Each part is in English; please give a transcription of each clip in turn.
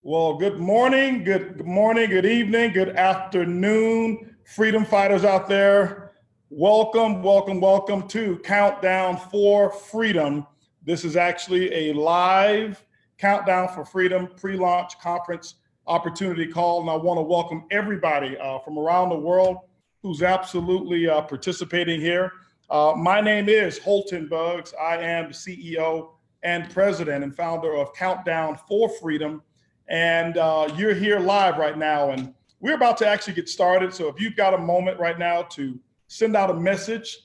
Well, good morning, good evening, good afternoon, freedom fighters out there. Welcome to Countdown for Freedom. This is actually a live Countdown for Freedom pre-launch conference opportunity call, and I want to welcome everybody from around the world who's absolutely participating here. My name is Holton Buggs. I am the CEO and president and founder of Countdown for Freedom. And you're here live right now, and we're about to actually get started. So if you've got a moment right now to send out a message,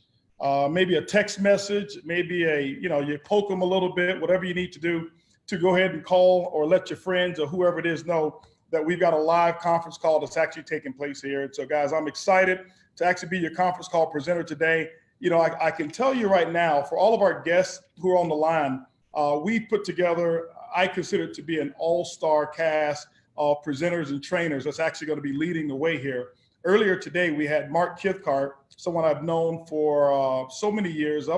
maybe a text message, maybe you poke them a little bit, whatever you need to do to go ahead and call or let your friends or whoever it is know that we've got a live conference call that's actually taking place here. And so guys, I'm excited to actually be your conference call presenter today. I can tell you right now, for all of our guests who are on the line, we put together, I consider it to be an all-star cast of presenters and trainers that's actually going to be leading the way here. Earlier today, we had Mark Kithcart, someone I've known for so many years,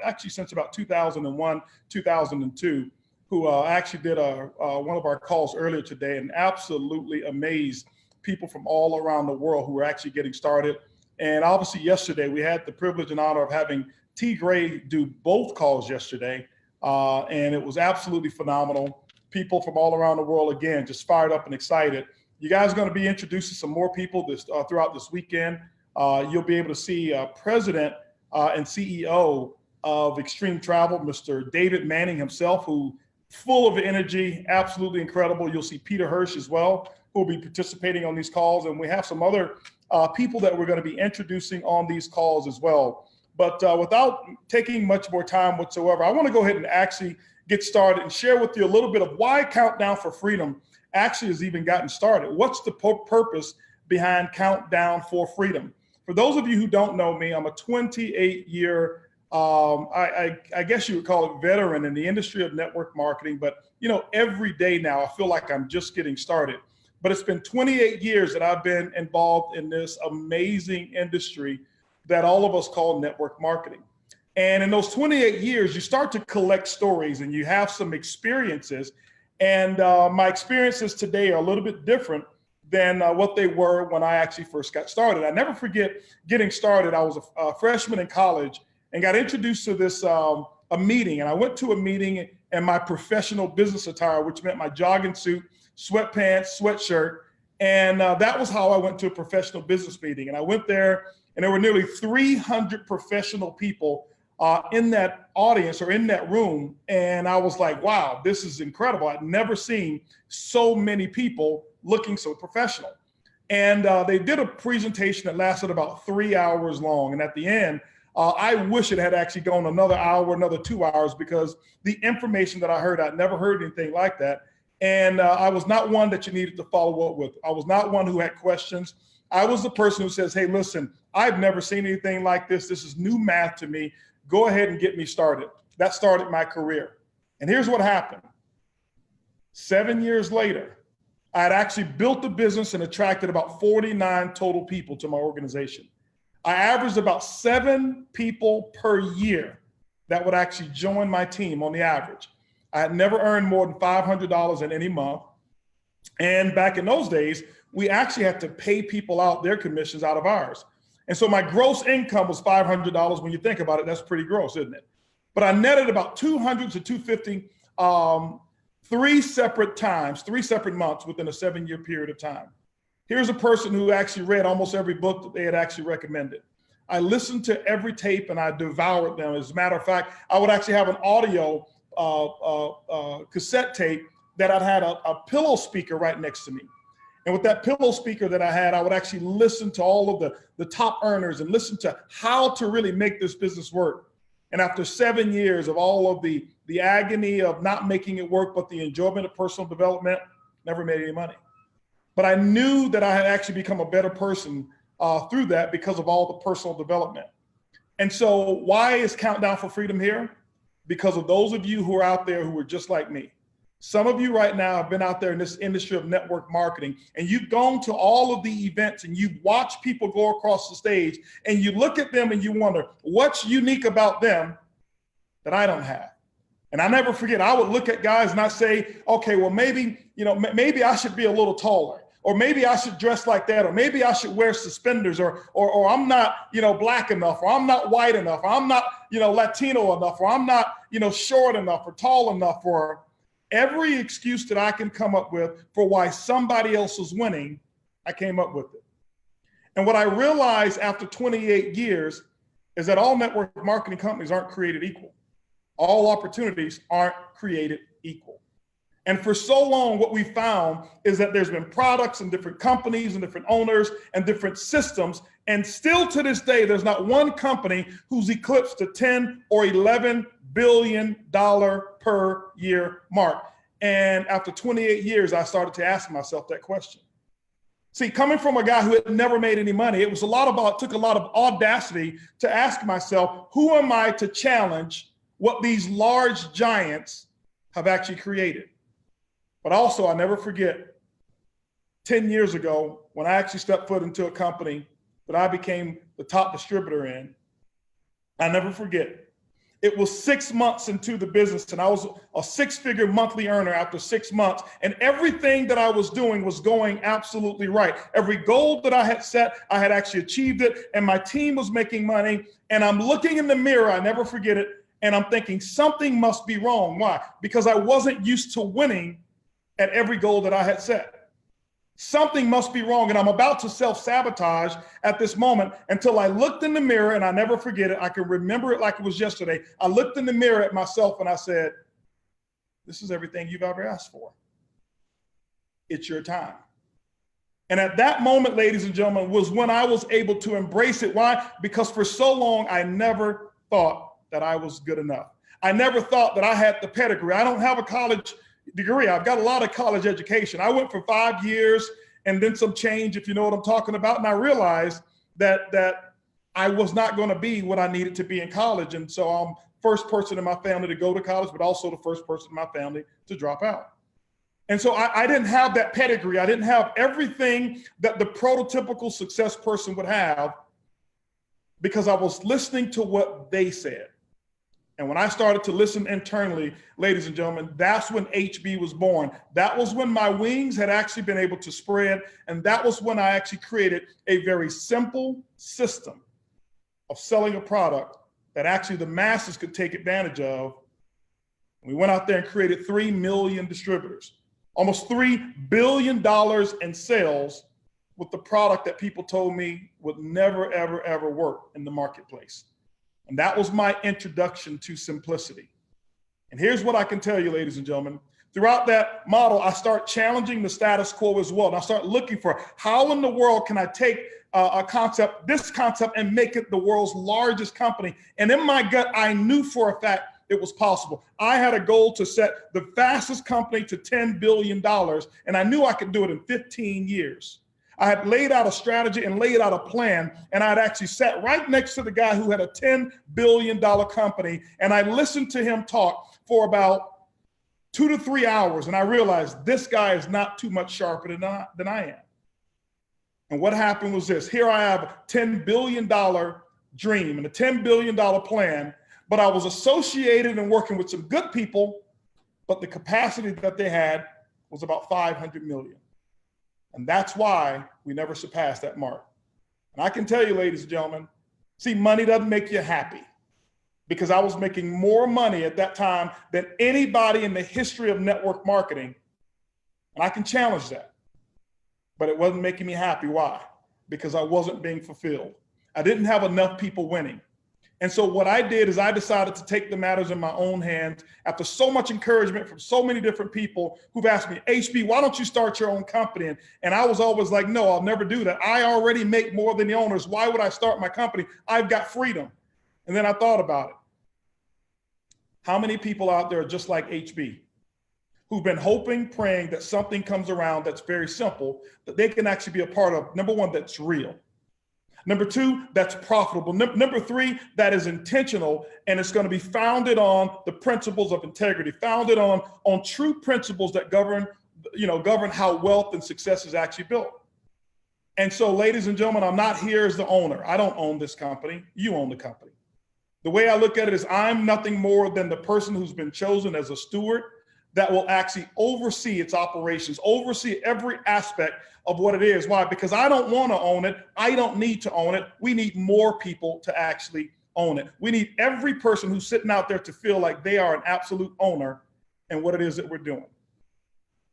actually since about 2001, 2002, who actually did one of our calls earlier today and absolutely amazed people from all around the world who were actually getting started. And obviously yesterday, we had the privilege and honor of having T. Gray do both calls yesterday. And it was absolutely phenomenal. People from all around the world, again, just fired up and excited. You guys are going to be introducing some more people throughout this weekend. You'll be able to see President and CEO of Extreme Travel, Mr. David Manning himself, who full of energy, absolutely incredible. You'll see Peter Hirsch as well, who will be participating on these calls. And we have some other people that we're going to be introducing on these calls as well. But without taking much more time whatsoever, I want to go ahead and actually get started and share with you a little bit of why Countdown for Freedom actually has even gotten started. What's the purpose behind Countdown for Freedom? For those of you who don't know me, I'm a 28-year, I guess you would call it veteran in the industry of network marketing. But, every day now, I feel like I'm just getting started. But it's been 28 years that I've been involved in this amazing industry that all of us call network marketing. And in those 28 years, you start to collect stories and you have some experiences. And my experiences today are a little bit different than what they were when I actually first got started. I never forget getting started. I was a freshman in college and got introduced to this a meeting. And I went to a meeting in my professional business attire, which meant my jogging suit, sweatpants, sweatshirt. And that was how I went to a professional business meeting. And I went there, and there were nearly 300 professional people in that audience or in that room. And I was like, wow, this is incredible. I'd never seen so many people looking so professional. And they did a presentation that lasted about 3 hours long. And at the end, I wish it had actually gone another hour, another 2 hours, because the information that I heard, I'd never heard anything like that. And I was not one that you needed to follow up with. I was not one who had questions. I was the person who says, hey, listen, I've never seen anything like this. This is new math to me. Go ahead and get me started. That started my career. And here's what happened. 7 years later, I had actually built the business and attracted about 49 total people to my organization. I averaged about 7 people per year that would actually join my team on the average. I had never earned more than $500 in any month. And back in those days, we actually had to pay people out their commissions out of ours. And so my gross income was $500. When you think about it, that's pretty gross, isn't it? But I netted about 200 to 250 3 separate months within a 7-year period of time. Here's a person who actually read almost every book that they had actually recommended. I listened to every tape and I devoured them. As a matter of fact, I would actually have an audio cassette tape that I'd had a pillow speaker right next to me. And with that pillow speaker that I had, I would actually listen to all of the top earners and listen to how to really make this business work. And after 7 years of all of the agony of not making it work, but the enjoyment of personal development, never made any money. But I knew that I had actually become a better person through that because of all the personal development. And so why is Countdown for Freedom here? Because of those of you who are out there who are just like me. Some of you right now have been out there in this industry of network marketing, and you've gone to all of the events and you've watched people go across the stage, and you look at them and you wonder, what's unique about them that I don't have? And I never forget, I would look at guys and I say, okay, well, maybe, maybe I should be a little taller, or maybe I should dress like that, or maybe I should wear suspenders, or I'm not, black enough, or I'm not white enough, or I'm not, Latino enough, or I'm not, short enough or tall enough, or every excuse that I can come up with for why somebody else is winning, I came up with it. And what I realized after 28 years is that all network marketing companies aren't created equal. All opportunities aren't created equal. And for so long, what we found is that there's been products and different companies and different owners and different systems. And still to this day, there's not one company who's eclipsed the 10 or $11 billion per year mark. And after 28 years, I started to ask myself that question. See, coming from a guy who had never made any money, it took a lot of audacity to ask myself, who am I to challenge what these large giants have actually created? But also, I'll never forget, 10 years ago, when I actually stepped foot into a company that I became the top distributor in, I'll never forget, it was 6 months into the business, and I was a six-figure monthly earner after 6 months, and everything that I was doing was going absolutely right. Every goal that I had set, I had actually achieved it, and my team was making money, and I'm looking in the mirror, I never forget it, and I'm thinking something must be wrong. Why? Because I wasn't used to winning at every goal that I had set. Something must be wrong, and I'm about to self-sabotage at this moment until I looked in the mirror, and I never forget it. I can remember it like it was yesterday. I looked in the mirror at myself and I said, this is everything you've ever asked for. It's your time. And at that moment, ladies and gentlemen, was when I was able to embrace it. Why? Because for so long, I never thought that I was good enough. I never thought that I had the pedigree. I don't have a college degree. I've got a lot of college education. I went for 5 years and then some change, if you know what I'm talking about. And I realized that I was not going to be what I needed to be in college. And so I'm first person in my family to go to college, but also the first person in my family to drop out. And so I didn't have that pedigree. I didn't have everything that the prototypical success person would have, because I was listening to what they said. And when I started to listen internally, ladies and gentlemen, that's when HB was born. That was when my wings had actually been able to spread. And that was when I actually created a very simple system of selling a product that actually the masses could take advantage of. We went out there and created 3 million distributors, almost $3 billion in sales with the product that people told me would never, ever, ever work in the marketplace. And that was my introduction to simplicity. And here's what I can tell you, ladies and gentlemen. Throughout that model, I start challenging the status quo as well. And I start looking for how in the world can I take this concept and make it the world's largest company. And in my gut, I knew for a fact it was possible. I had a goal to set the fastest company to $10 billion, and I knew I could do it in 15 years. I had laid out a strategy and laid out a plan, and I'd actually sat right next to the guy who had a $10 billion company, and I listened to him talk for about 2 to 3 hours, and I realized this guy is not too much sharper than I am. And what happened was this. Here I have a $10 billion dream and a $10 billion plan, but I was associated and working with some good people, but the capacity that they had was about 500 million. And that's why we never surpassed that mark. And I can tell you, ladies and gentlemen, see, money doesn't make you happy, because I was making more money at that time than anybody in the history of network marketing. And I can challenge that. But it wasn't making me happy. Why? Because I wasn't being fulfilled. I didn't have enough people winning. And so what I did is I decided to take the matters in my own hands after so much encouragement from so many different people who've asked me, HB, why don't you start your own company? And I was always like, no, I'll never do that. I already make more than the owners. Why would I start my company? I've got freedom. And then I thought about it. How many people out there are just like HB, who've been hoping, praying that something comes around that's very simple, that they can actually be a part of? Number one, that's real. Number two, that's profitable. Number three, that is intentional, and it's going to be founded on the principles of integrity, founded on true principles that govern how wealth and success is actually built. And so, ladies and gentlemen, I'm not here as the owner. I don't own this company. You own the company. The way I look at it is I'm nothing more than the person who's been chosen as a steward that will actually oversee its operations, oversee every aspect of what it is. Why? Because I don't want to own it. I don't need to own it. We need more people to actually own it. We need every person who's sitting out there to feel like they are an absolute owner in what it is that we're doing.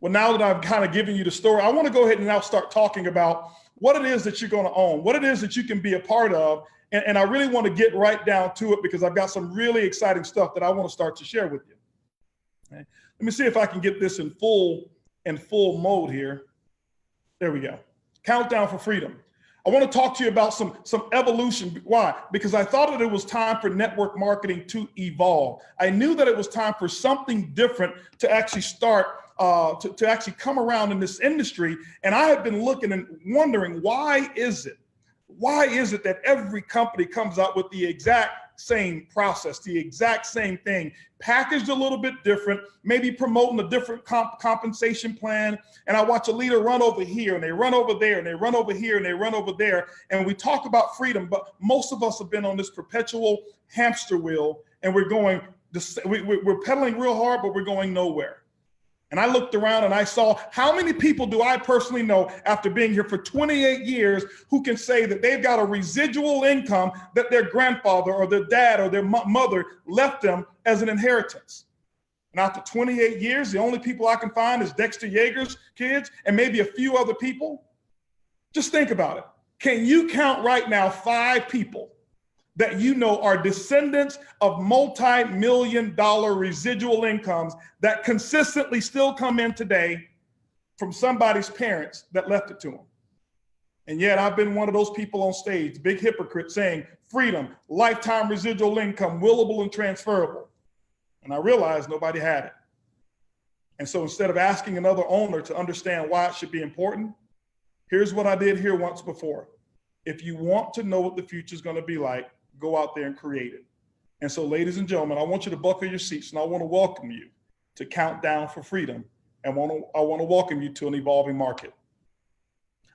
Well, now that I've kind of given you the story, I want to go ahead and now start talking about what it is that you're going to own, what it is that you can be a part of. And I really want to get right down to it because I've got some really exciting stuff that I want to start to share with you. Okay. Let me see if I can get this in full mode here. There we go. Countdown for Freedom. I want to talk to you about some evolution. Why? Because I thought that it was time for network marketing to evolve. I knew that it was time for something different to actually start to actually come around in this industry. And I have been looking and wondering, why is it that every company comes out with the exact same process, the exact same thing, packaged a little bit different, maybe promoting a different compensation plan. And I watch a leader run over here and they run over there and they run over here and they run over there. And we talk about freedom, but most of us have been on this perpetual hamster wheel and we're pedaling real hard, but we're going nowhere. And I looked around and I saw how many people do I personally know after being here for 28 years who can say that they've got a residual income that their grandfather or their dad or their mother left them as an inheritance. And after 28 years, the only people I can find is Dexter Yeager's kids and maybe a few other people. Just think about it. Can you count right now 5 people that you know are descendants of multi-million-dollar residual incomes that consistently still come in today from somebody's parents that left it to them? And yet I've been one of those people on stage, big hypocrite, saying freedom, lifetime residual income, willable and transferable. And I realized nobody had it. And so instead of asking another owner to understand why it should be important, here's what I did here once before. If you want to know what the future is going to be like, go out there and create it. And so, ladies and gentlemen, I want you to buckle your seats and I want to welcome you to Countdown for Freedom. And I want to welcome you to an evolving market.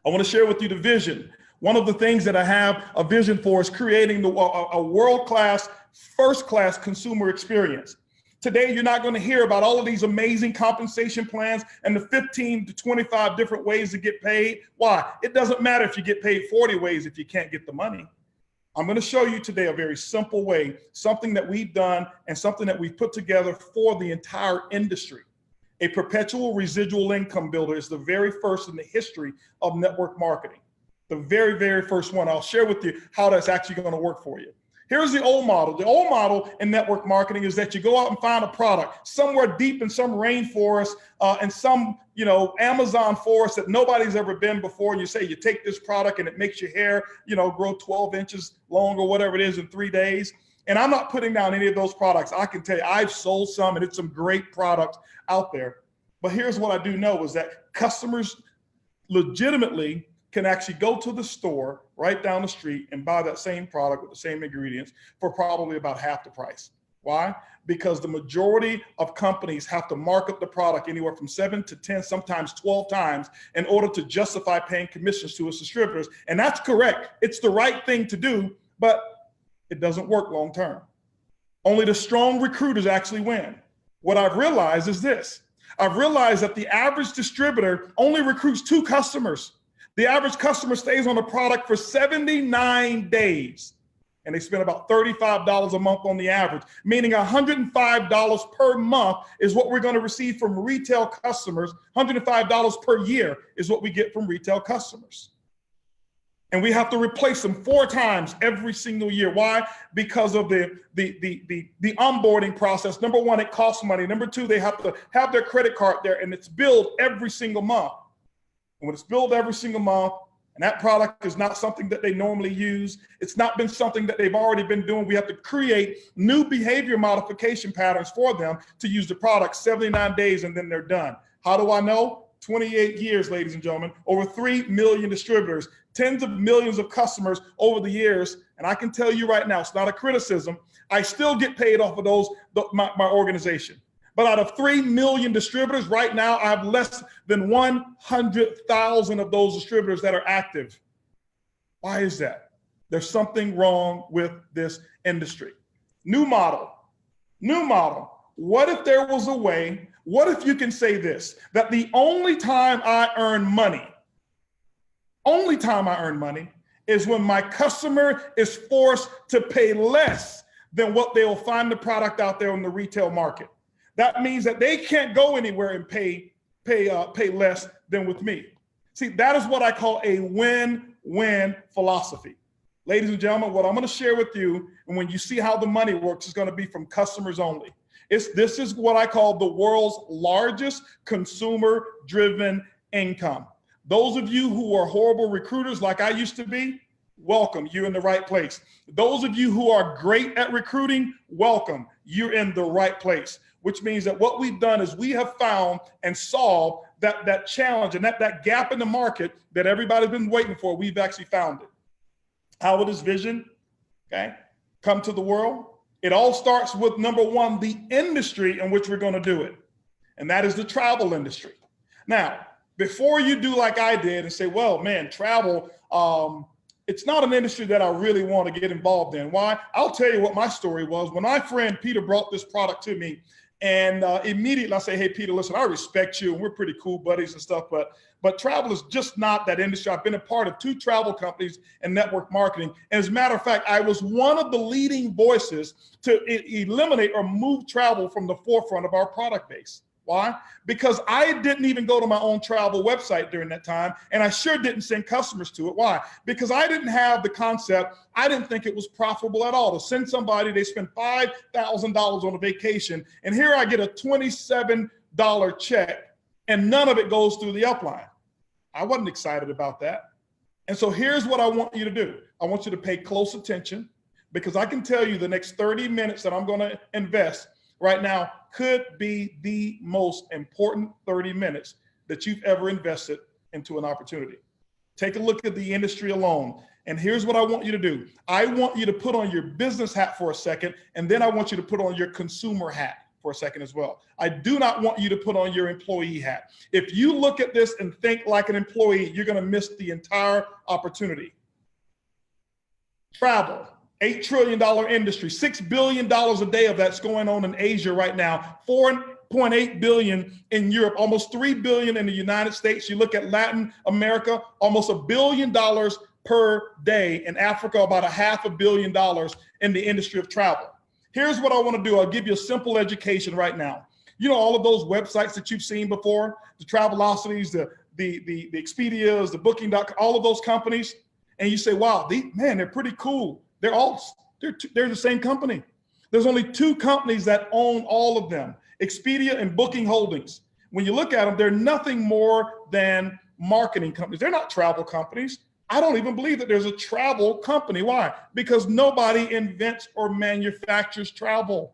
I want to share with you the vision. One of the things that I have a vision for is creating a world-class, first-class consumer experience. Today, you're not going to hear about all of these amazing compensation plans and the 15 to 25 different ways to get paid. Why? It doesn't matter if you get paid 40 ways if you can't get the money. I'm going to show you today a very simple way, something that we've done and something that we've put together for the entire industry. A perpetual residual income builder is the very first in the history of network marketing. The very, very first one. I'll share with you how that's actually going to work for you. Here's the old model. The old model in network marketing is that you go out and find a product somewhere deep in some rainforest and some, Amazon forest that nobody's ever been before. And you say you take this product and it makes your hair, grow 12 inches long or whatever it is in 3 days. And I'm not putting down any of those products. I can tell you I've sold some and it's some great products out there. But here's what I do know is that customers legitimately can actually go to the store right down the street and buy that same product with the same ingredients for probably about half the price. Why? Because the majority of companies have to mark up the product anywhere from 7 to 10, sometimes 12 times in order to justify paying commissions to its distributors. And that's correct. It's the right thing to do, but it doesn't work long term. Only the strong recruiters actually win. What I've realized is this. I've realized that the average distributor only recruits 2 customers. The average customer stays on the product for 79 days, and they spend about $35 a month on the average, meaning $105 per month is what we're going to receive from retail customers. $105 per year is what we get from retail customers. And we have to replace them 4 times every single year. Why? Because of the onboarding process. Number 1, it costs money. Number 2, they have to have their credit card there, and it's billed every single month. And when it's billed every single month, and that product is not something that they normally use, it's not been something that they've already been doing, we have to create new behavior modification patterns for them to use the product 79 days and then they're done. How do I know? 28 years, ladies and gentlemen, over 3 million distributors, tens of millions of customers over the years. And I can tell you right now, it's not a criticism. I still get paid off of those, my organization. But out of 3 million distributors right now, I have less than 100,000 of those distributors that are active. Why is that? There's something wrong with this industry. New model. New model. What if there was a way, what if you can say this, that the only time I earn money is when my customer is forced to pay less than what they'll find the product out there in the retail market. That means that they can't go anywhere and pay less than with me. See, that is what I call a win-win philosophy. Ladies and gentlemen, what I'm going to share with you, and when you see how the money works, is going to be from customers only. This is what I call the world's largest consumer-driven income. Those of you who are horrible recruiters like I used to be, welcome, you're in the right place. Those of you who are great at recruiting, welcome, you're in the right place. Which means that what we've done is we have found and solved that challenge and that gap in the market that everybody's been waiting for. We've actually found it. How will this vision, okay, come to the world? It all starts with, number one, the industry in which we're going to do it, and that is the travel industry. Now, before you do like I did and say, well, man, travel, it's not an industry that I really want to get involved in. Why? I'll tell you what my story was. When my friend Peter brought this product to me, and immediately I say, hey, Peter, listen, I respect you, and we're pretty cool buddies and stuff, but travel is just not that industry. I've been a part of 2 travel companies and network marketing. And as a matter of fact, I was one of the leading voices to eliminate or move travel from the forefront of our product base. Why? Because I didn't even go to my own travel website during that time, and I sure didn't send customers to it. Why? Because I didn't have the concept. I didn't think it was profitable at all to send somebody, they spend $5,000 on a vacation, and here I get a $27 check, and none of it goes through the upline. I wasn't excited about that. And so here's what I want you to do. I want you to pay close attention, because I can tell you the next 30 minutes that I'm going to invest right now could be the most important 30 minutes that you've ever invested into an opportunity. Take a look at the industry alone. And here's what I want you to do. I want you to put on your business hat for a second, and then I want you to put on your consumer hat for a second as well. I do not want you to put on your employee hat. If you look at this and think like an employee, you're going to miss the entire opportunity. Travel. $8 trillion industry, $6 billion a day of that's going on in Asia right now, 4.8 billion in Europe, almost 3 billion in the United States. You look at Latin America, almost $1 billion per day. In Africa, about $500 million in the industry of travel. Here's what I want to do. I'll give you a simple education right now. You know, all of those websites that you've seen before, the Travelocities, the Expedias, the Booking.com, all of those companies, and you say, wow, they're pretty cool. They're the same company. There's only 2 companies that own all of them, Expedia and Booking Holdings. When you look at them, they're nothing more than marketing companies. They're not travel companies. I don't even believe that there's a travel company. Why? Because nobody invents or manufactures travel.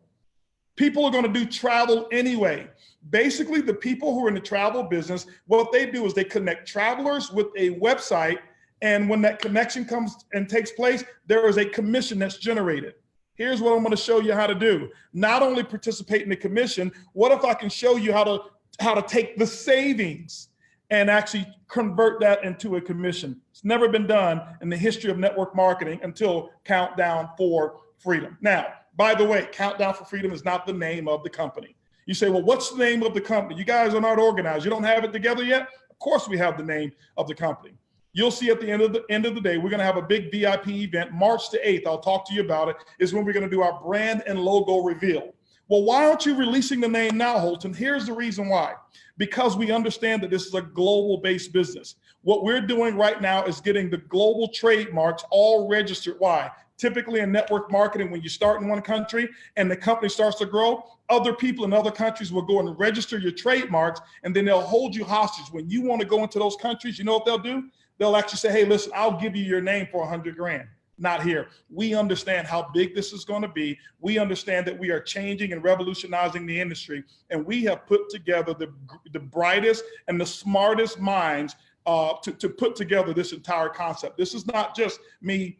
People are going to do travel anyway. Basically, the people who are in the travel business, what they do is they connect travelers with a website. And when that connection comes and takes place, there is a commission that's generated. Here's what I'm going to show you how to do. Not only participate in the commission, what if I can show you how to take the savings and actually convert that into a commission? It's never been done in the history of network marketing until Countdown for Freedom. Now, by the way, Countdown for Freedom is not the name of the company. You say, well, what's the name of the company? You guys are not organized. You don't have it together yet? Of course we have the name of the company. You'll see at the end of the day, we're going to have a big VIP event, March the 8th. I'll talk to you about it, is when we're going to do our brand and logo reveal. Well, why aren't you releasing the name now, Holton? Here's the reason why. Because we understand that this is a global-based business. What we're doing right now is getting the global trademarks all registered. Why? Typically in network marketing, when you start in one country and the company starts to grow, other people in other countries will go and register your trademarks, and then they'll hold you hostage. When you want to go into those countries, you know what they'll do? They'll actually say, hey, listen, I'll give you your name for 100 grand. Not here. We understand how big this is going to be. We understand that we are changing and revolutionizing the industry. And we have put together the brightest and the smartest minds to put together this entire concept. This is not just me,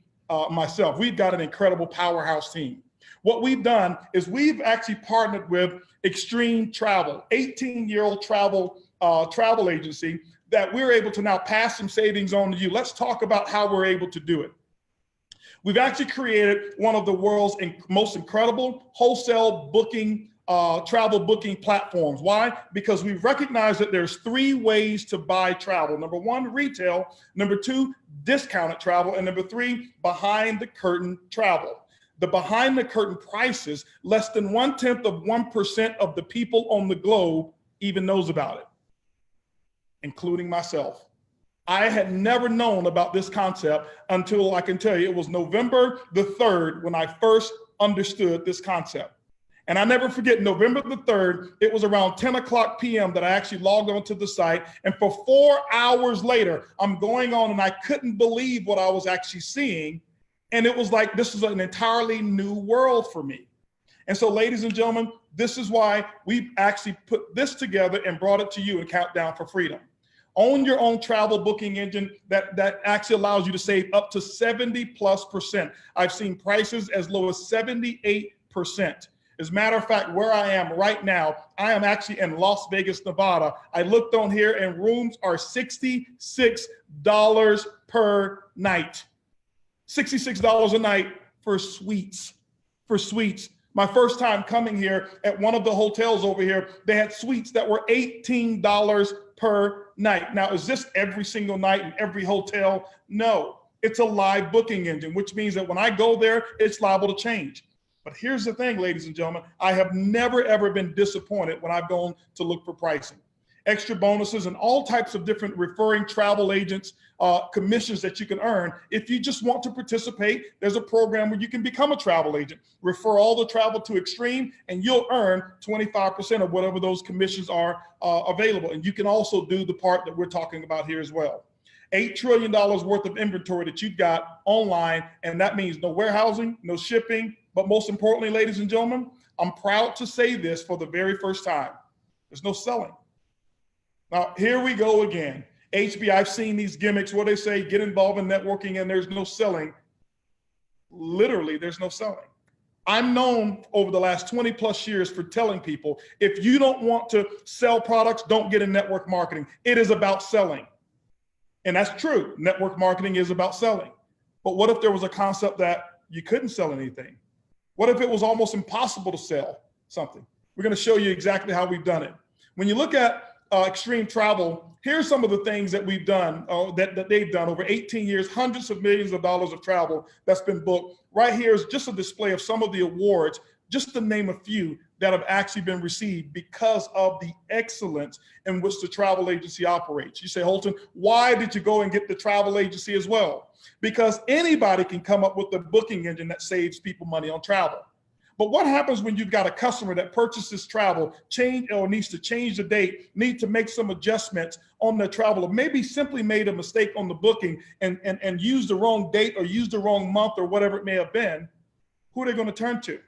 myself. We've got an incredible powerhouse team. What we've done is we've actually partnered with Extreme Travel, 18-year-old travel agency, that we're able to now pass some savings on to you. Let's talk about how we're able to do it. We've actually created one of the world's most incredible wholesale booking, travel booking platforms. Why? Because we recognize that there's three ways to buy travel. Number one, retail. Number two, discounted travel. And number three, behind the curtain travel. The behind the curtain prices, less than 0.1% of the people on the globe even knows about it, including myself. I had never known about this concept until, I can tell you, it was November the 3rd when I first understood this concept. And I never forget, November the 3rd, it was around 10 o'clock p.m. that I actually logged onto the site. And for 4 hours later, I'm going on and I couldn't believe what I was actually seeing. And it was like, this is an entirely new world for me. And so, ladies and gentlemen, this is why we actually put this together and brought it to you in Countdown for Freedom. Own your own travel booking engine that actually allows you to save up to 70+%. I've seen prices as low as 78%. As a matter of fact, where I am right now, I am actually in Las Vegas, Nevada. I looked on here and rooms are $66 per night. $66 a night for suites, My first time coming here at one of the hotels over here, they had suites that were $18 per night. Now, is this every single night in every hotel? No, it's a live booking engine, which means that when I go there, it's liable to change. But here's the thing, ladies and gentlemen, I have never, ever been disappointed when I've gone to look for pricing. Extra bonuses and all types of different referring travel agents, commissions that you can earn. If you just want to participate, there's a program where you can become a travel agent. Refer all the travel to Extreme and you'll earn 25% of whatever those commissions are available. And you can also do the part that we're talking about here as well. $8 trillion worth of inventory that you've got online, and that means no warehousing, no shipping, but most importantly, ladies and gentlemen, I'm proud to say this for the very first time, there's no selling. Now, here we go again. HB, I've seen these gimmicks where they say, get involved in networking and there's no selling. Literally, there's no selling. I'm known over the last 20+ years for telling people, if you don't want to sell products, don't get in network marketing. It is about selling. And that's true. Network marketing is about selling. But what if there was a concept that you couldn't sell anything? What if it was almost impossible to sell something? We're going to show you exactly how we've done it. When you look at Extreme Travel, here's some of the things that we've done, that they've done over 18 years, hundreds of millions of dollars of travel that's been booked. Right here is just a display of some of the awards, just to name a few that have actually been received because of the excellence in which the travel agency operates. You say, Holton, why did you go and get the travel agency as well? Because anybody can come up with a booking engine that saves people money on travel. But what happens when you've got a customer that purchases travel, needs to change the date, need to make some adjustments on their travel, or maybe simply made a mistake on the booking and used the wrong date or used the wrong month or whatever it may have been? Who are they going to turn to?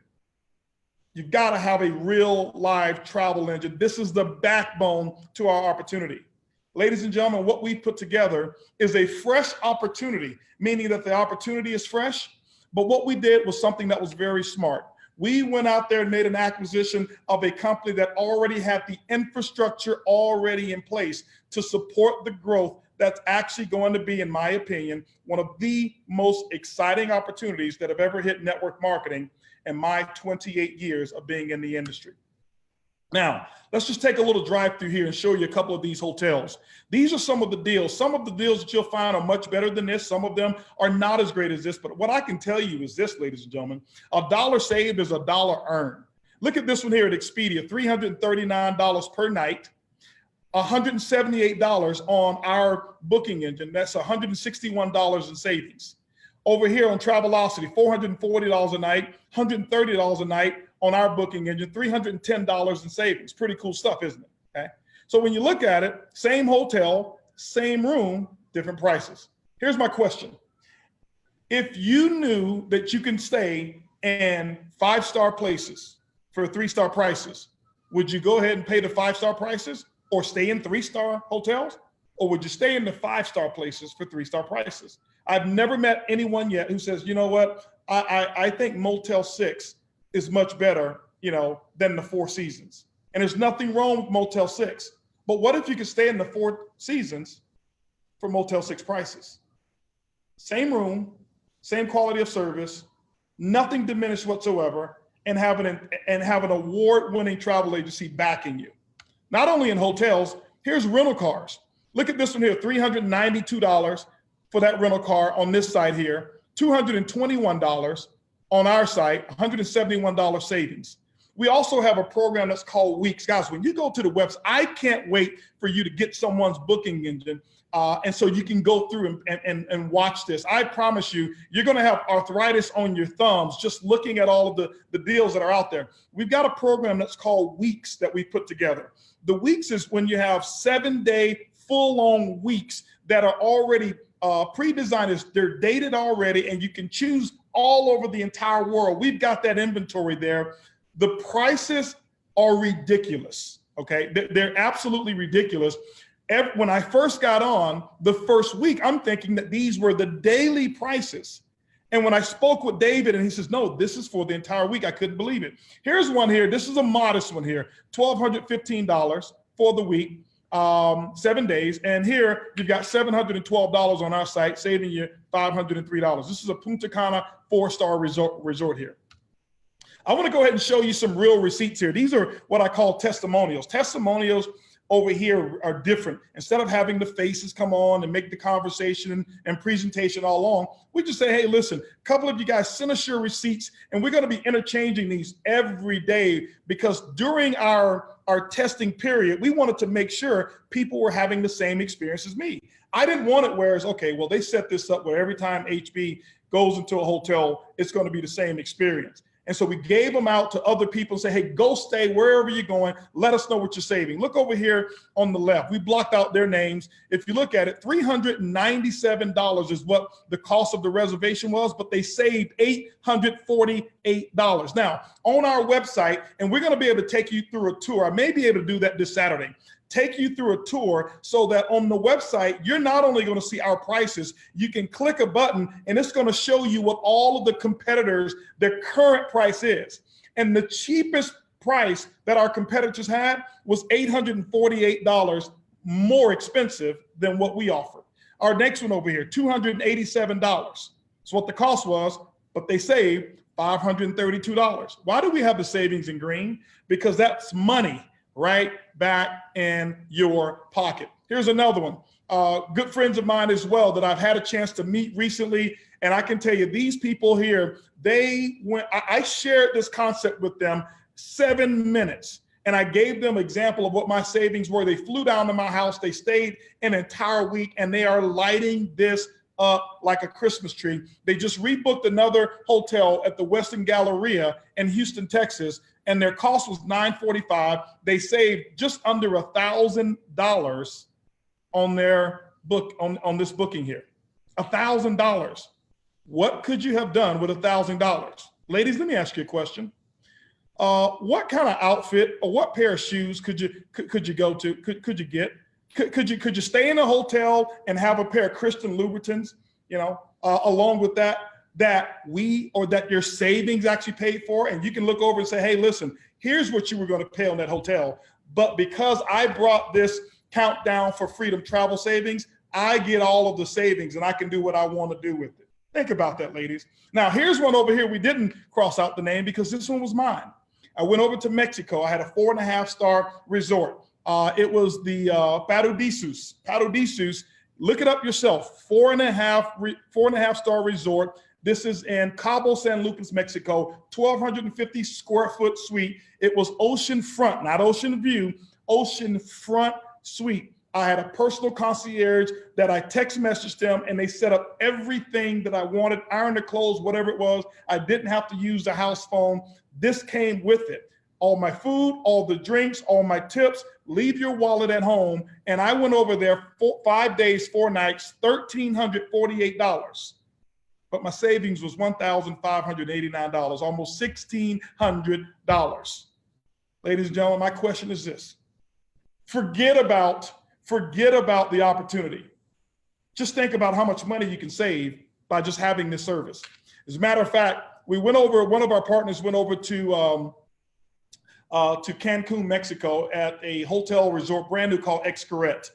You've got to have a real live travel engine. This is the backbone to our opportunity. Ladies and gentlemen, what we put together is a fresh opportunity, meaning that the opportunity is fresh, but what we did was something that was very smart. We went out there and made an acquisition of a company that already had the infrastructure already in place to support the growth that's actually going to be, in my opinion, one of the most exciting opportunities that have ever hit network marketing in my 28 years of being in the industry. Now, let's just take a little drive through here and show you a couple of these hotels. These are some of the deals. Some of the deals that you'll find are much better than this. Some of them are not as great as this. But what I can tell you is this, ladies and gentlemen, $1 saved is $1 earned. Look at this one here at Expedia, $339 per night, $178 on our booking engine. That's $161 in savings. Over here on Travelocity, $440 a night, $130 a night on our booking engine, $310 in savings. Pretty cool stuff, isn't it? Okay. So when you look at it, same hotel, same room, different prices. Here's my question. If you knew that you can stay in 5-star places for 3-star prices, would you go ahead and pay the 5-star prices or stay in 3-star hotels? Or would you stay in the 5-star places for 3-star prices? I've never met anyone yet who says, you know what, I think Motel 6 is much better, than the Four Seasons. And there's nothing wrong with Motel 6. But what if you could stay in the Four Seasons for Motel 6 prices? Same room, same quality of service, nothing diminished whatsoever, and have an award-winning travel agency backing you. Not only in hotels, here's rental cars. Look at this one here, $392 for that rental car on this site here, $221 on our site, $171 savings. We also have a program that's called Weeks. Guys, when you go to the website, I can't wait for you to get someone's booking engine. And so you can go through and watch this. I promise you, you're going to have arthritis on your thumbs just looking at all of the deals that are out there. We've got a program that's called Weeks that we put together. The Weeks is when you have 7-day full-on weeks that are already pre-designed. They're dated already, and you can choose all over the entire world. We've got that inventory there. The prices are ridiculous, okay? They're absolutely ridiculous. When I first got on the first week, I'm thinking that these were the daily prices. And when I spoke with David and he says, no, this is for the entire week, I couldn't believe it. Here's one here. This is a modest one here, $1,215 for the week, 7 days. And here you've got $712 on our site, saving you $503. This is a Punta Cana 4-star resort here. I want to go ahead and show you some real receipts here. These are what I call testimonials. Testimonials over here are different. Instead of having the faces come on and make the conversation and presentation all along, we just say, hey, listen, a couple of you guys send us your receipts, and we're going to be interchanging these every day, because during our testing period, we wanted to make sure people were having the same experience as me. I didn't want it where it's, okay, well, they set this up where every time HB goes into a hotel, it's going to be the same experience. And so we gave them out to other people and say, hey, go stay wherever you're going. Let us know what you're saving. Look over here on the left. We blocked out their names. If you look at it, $397 is what the cost of the reservation was, but they saved $848. Now, on our website, and we're going to be able to take you through a tour. I may be able to do that this Saturday. Take you through a tour so that on the website, you're not only going to see our prices, you can click a button and it's going to show you what all of the competitors, their current price is. And the cheapest price that our competitors had was $848 more expensive than what we offered. Our next one over here, $287. That's what the cost was, but they saved $532. Why do we have the savings in green? Because that's money right back in your pocket. Here's another one. Good friends of mine as well that I've had a chance to meet recently. And I can tell you, these people here, I shared this concept with them 7 minutes. And I gave them an example of what my savings were. They flew down to my house. They stayed an entire week, and they are lighting this up like a Christmas tree. They just rebooked another hotel at the Westin Galleria in Houston, Texas, and their cost was $945. They saved just under $1,000 on their book on this booking here. $1,000. What could you have done with $1,000? Ladies, let me ask you a question. What kind of outfit or what pair of shoes could you go to? Could you get? Could you stay in a hotel and have a pair of Christian Louboutins, along with that your savings actually paid for, and you can look over and say, hey, listen, here's what you were going to pay on that hotel. But because I brought this countdown for freedom travel savings, I get all of the savings and I can do what I want to do with it. Think about that, ladies. Now, here's one over here. We didn't cross out the name because this one was mine. I went over to Mexico. I had a 4.5-star resort. It was the Paradisíos. Look it up yourself. 4.5-star resort. This is in Cabo San Lucas, Mexico, 1,250 square foot suite. It was ocean front, not ocean view, ocean front suite. I had a personal concierge that I text messaged them, and they set up everything that I wanted, iron the clothes, whatever it was. I didn't have to use the house phone. This came with it. All my food, all the drinks, all my tips, leave your wallet at home. And I went over there 5 days, 4 nights, $1,348. But my savings was $1,589, almost $1,600. Ladies and gentlemen, my question is this. Forget about the opportunity. Just think about how much money you can save by just having this service. As a matter of fact, one of our partners went over to Cancun, Mexico at a hotel resort, brand new, called Xcaret.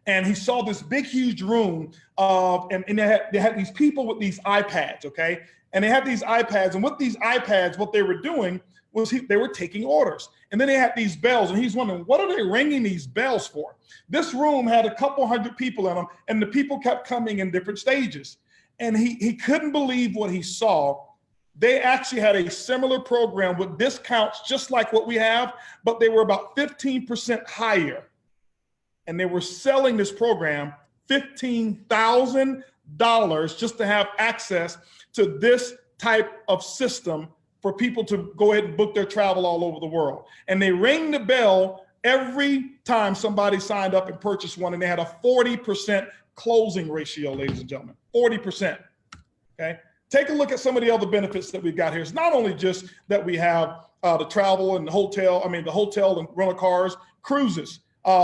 And he saw this big, huge room and they had these people with these iPads, okay? And they had these iPads, and with these iPads, what they were doing was they were taking orders. And then they had these bells, and he's wondering, what are they ringing these bells for? This room had a couple hundred people in them, and the people kept coming in different stages. And he couldn't believe what he saw. They actually had a similar program with discounts just like what we have, but they were about 15% higher. And they were selling this program $15,000 just to have access to this type of system for people to go ahead and book their travel all over the world. And they ring the bell every time somebody signed up and purchased one, and they had a 40% closing ratio, ladies and gentlemen, 40%, okay? Take a look at some of the other benefits that we've got here. It's not only just that we have the travel and the hotel and rental cars, cruises.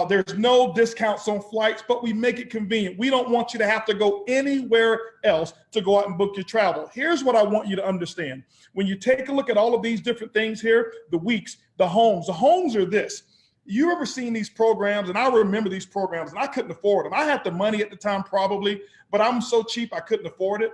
There's no discounts on flights, but we make it convenient. We don't want you to have to go anywhere else to go out and book your travel. Here's what I want you to understand. When you take a look at all of these different things here, the weeks, the homes are this. You ever seen these programs? And I remember these programs, and I couldn't afford them. I had the money at the time probably, but I'm so cheap I couldn't afford it.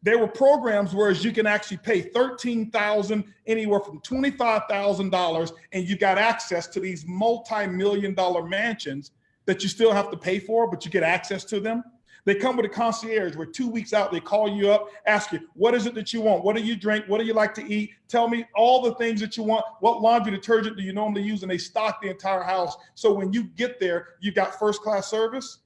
There were programs where you can actually pay $13,000, anywhere from $25,000, and you got access to these multi-million-dollar mansions that you still have to pay for, but you get access to them. They come with a concierge where 2 weeks out, they call you up, ask you, what is it that you want? What do you drink? What do you like to eat? Tell me all the things that you want. What laundry detergent do you normally use? And they stock the entire house. So when you get there, you got first-class service,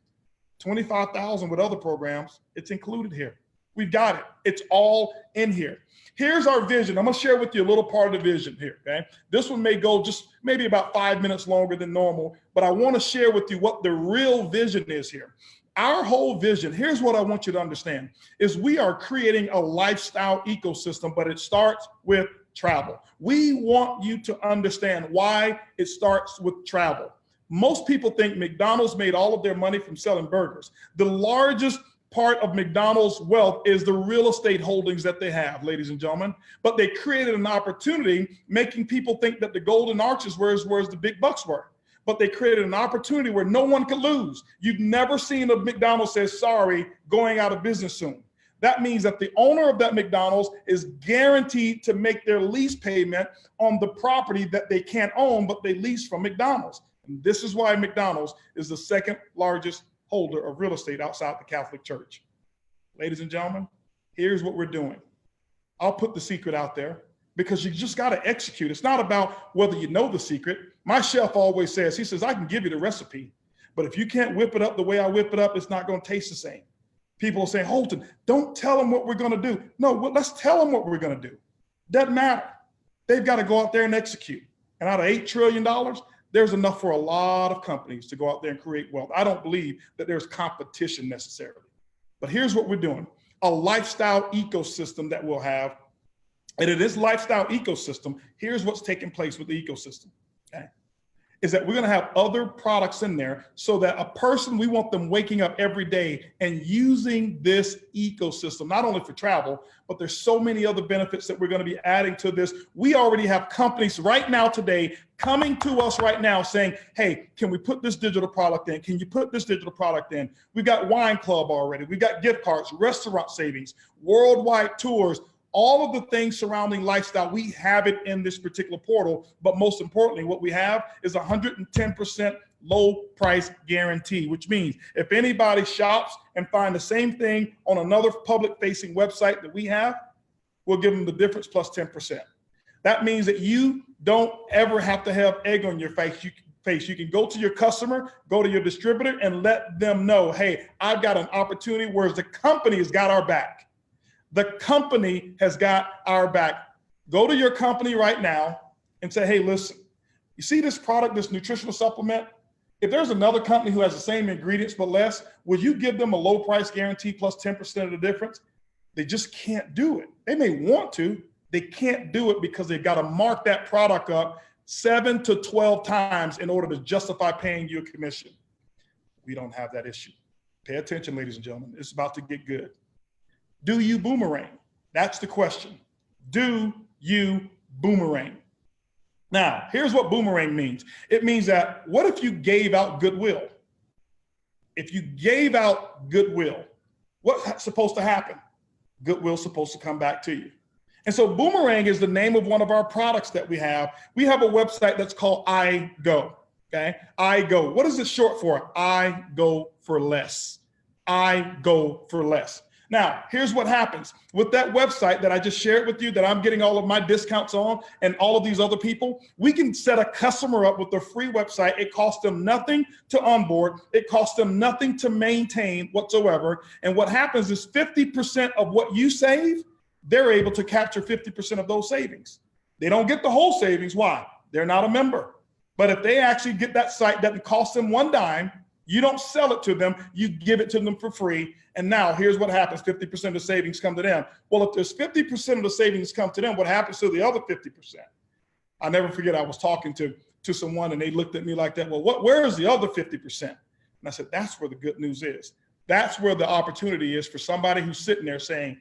$25,000 with other programs. It's included here. We've got it. It's all in here. Here's our vision. I'm going to share with you a little part of the vision here, okay? This one may go just maybe about 5 minutes longer than normal, but I want to share with you what the real vision is here. Our whole vision, here's what I want you to understand, is we are creating a lifestyle ecosystem, but it starts with travel. We want you to understand why it starts with travel. Most people think McDonald's made all of their money from selling burgers. The largest part of McDonald's wealth is the real estate holdings that they have, ladies and gentlemen. But they created an opportunity, making people think that the golden arches were where the big bucks were. But they created an opportunity where no one could lose. You've never seen a McDonald's say, sorry, going out of business soon. That means that the owner of that McDonald's is guaranteed to make their lease payment on the property that they can't own, but they lease from McDonald's. And this is why McDonald's is the second largest holder of real estate outside the Catholic Church. Ladies and gentlemen, here's what we're doing. I'll put the secret out there because you just got to execute. It's not about whether you know the secret. My chef always says, he says, I can give you the recipe, but if you can't whip it up the way I whip it up, it's not going to taste the same. People are saying, Holton, don't tell them what we're going to do. No, let's tell them what we're going to do. Doesn't matter. They've got to go out there and execute. And out of $8 trillion, there's enough for a lot of companies to go out there and create wealth. I don't believe that there's competition necessarily. But here's what we're doing. A lifestyle ecosystem that we'll have. And in this lifestyle ecosystem, here's what's taking place with the ecosystem, okay? Is that we're going to have other products in there so that a person, we want them waking up every day and using this ecosystem, not only for travel, but there's so many other benefits that we're going to be adding to this. We already have companies right now today coming to us right now saying, hey, can we put this digital product in? Can you put this digital product in? We've got wine club already. We've got gift cards, restaurant savings, worldwide tours, all of the things surrounding lifestyle. We have it in this particular portal, but most importantly, what we have is 110% low price guarantee, which means if anybody shops and find the same thing on another public facing website that we have, we'll give them the difference plus 10%. That means that you don't ever have to have egg on your face. You can go to your customer, go to your distributor and let them know, hey, I've got an opportunity, whereas the company has got our back. The company has got our back. Go to your company right now and say, hey, listen, you see this product, this nutritional supplement? If there's another company who has the same ingredients but less, will you give them a low price guarantee plus 10% of the difference? They just can't do it. They may want to, they can't do it because they've got to mark that product up 7 to 12 times in order to justify paying you a commission. We don't have that issue. Pay attention, ladies and gentlemen. It's about to get good. Do you boomerang? That's the question. Do you boomerang? Now, here's what boomerang means. It means that what if you gave out goodwill? If you gave out goodwill, what's supposed to happen? Goodwill's supposed to come back to you. And so Boomerang is the name of one of our products that we have. We have a website that's called I Go, okay? I Go. What is it short for? I go for less. I go for less. Now, here's what happens. With that website that I just shared with you that I'm getting all of my discounts on and all of these other people, we can set a customer up with a free website. It costs them nothing to onboard. It costs them nothing to maintain whatsoever. And what happens is 50% of what you save, they're able to capture 50% of those savings. They don't get the whole savings. Why? They're not a member. But if they actually get that site that costs them one dime, you don't sell it to them, you give it to them for free. And now here's what happens, 50% of the savings come to them. Well, if there's 50% of the savings come to them, what happens to the other 50%? I'll never forget, I was talking to someone and they looked at me like that. Well, where is the other 50%? And I said, that's where the good news is. That's where the opportunity is for somebody who's sitting there saying,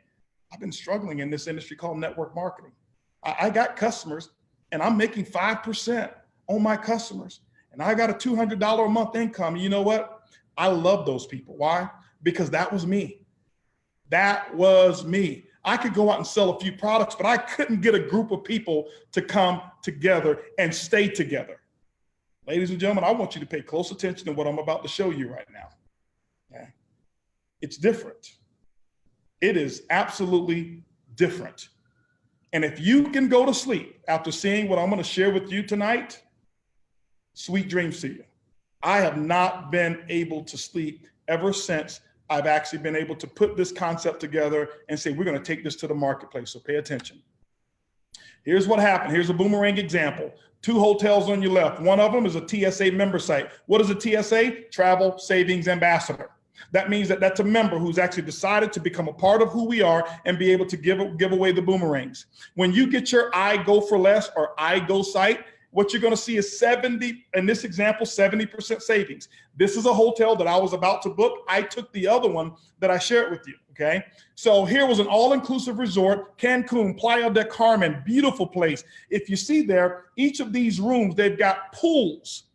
I've been struggling in this industry called network marketing. I got customers and I'm making 5% on my customers. And I got a $200 a month income. You know what? I love those people. Why? Because that was me. That was me. I could go out and sell a few products, but I couldn't get a group of people to come together and stay together. Ladies and gentlemen, I want you to pay close attention to what I'm about to show you right now. Okay? It's different. It is absolutely different. And if you can go to sleep after seeing what I'm going to share with you tonight, sweet dreams to you. I have not been able to sleep ever since I've actually been able to put this concept together and say, we're going to take this to the marketplace. So pay attention. Here's what happened. Here's a Boomerang example. 2 hotels on your left. One of them is a TSA member site. What is a TSA? Travel Savings Ambassador. That means that that's a member who's actually decided to become a part of who we are and be able to give away the boomerangs. When you get your I Go for Less or I Go site, what you're going to see is 70, in this example, 70% savings. This is a hotel that I was about to book. I took the other one that I shared with you, okay? So here was an all-inclusive resort, Cancun, Playa del Carmen, beautiful place. If you see there, each of these rooms, they've got pools.